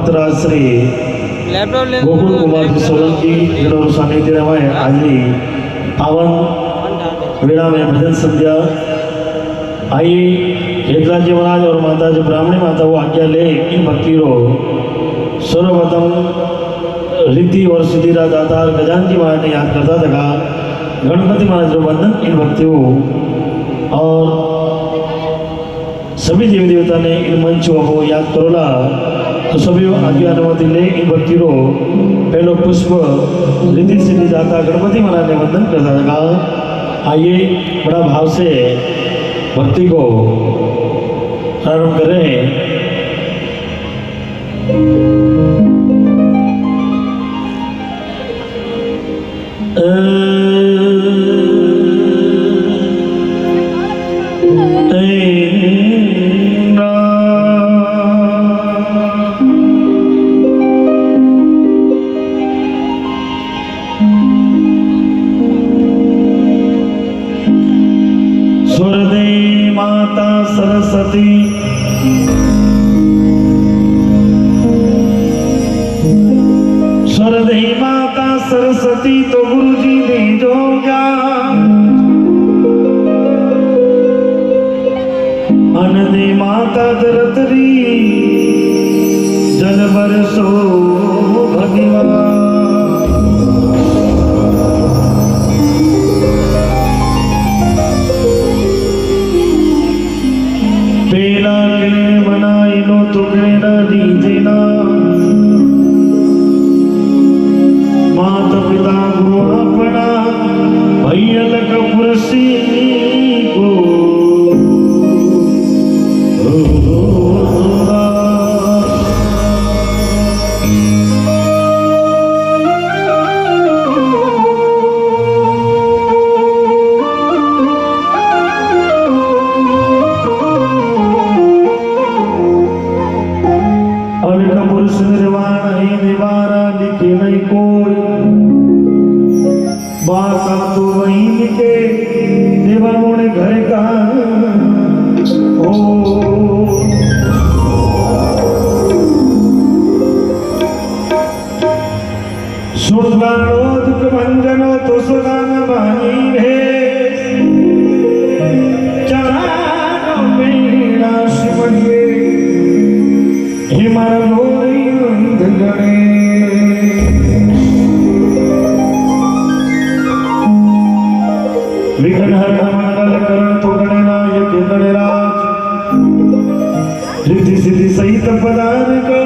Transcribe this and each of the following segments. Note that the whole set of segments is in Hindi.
मात्रा श्री गोकुल कुमार सोलंकी जिन्होंने सानिध्य में आज पावन वेला में भजन संध्या आइए हेतराजी महाराज और माता जी ब्राह्मणी माता वो आज्ञा ले इन भक्तियों सर्वप्रथम रिद्धि और सिद्धिरा दातार गजानन जी महाराज ने याद करता था गणपति महाराज जो वंदन इन भक्तियों और सभी देवी देवता ने इन मंचों को याद करोला तो सभी आज्ञा अनुमति ले इन भक्तियों पहलो पुष्प रिद्धि सिद्धि दाता गणपति महाराज ने वंदन करता था। आइए बड़ा भाव से भक्ति को प्रारंभ करें। सरस्वती स्वरदेही माता सरस्वती तो गुरु जी ने जो ज्ञान अनदे माता धरतरी जल बरसो भगवान बनाई लो तुगड़े न दीजे ना माता पिता गुरु अपना भैया लग पुरसी को तो वही लिखे देवाओं ने घर का ओ सुरबानो दुख भंजनो तो सुदान बानी है चारों मेरा शिवनिए हिमार लोरी अंधगणे विघ्नहरण मंगल करण तो गणनायक गणराज रिद्धि सिद्धि सहित पदान को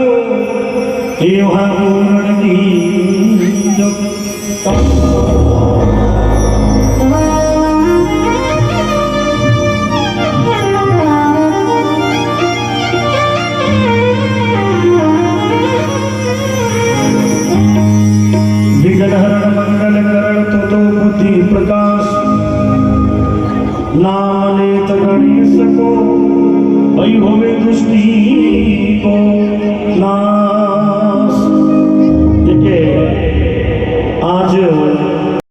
एवं पूर्ण की जो विघ्नहरण मंगल करण तो बुद्धि प्रकाश नाम लेत गणेश को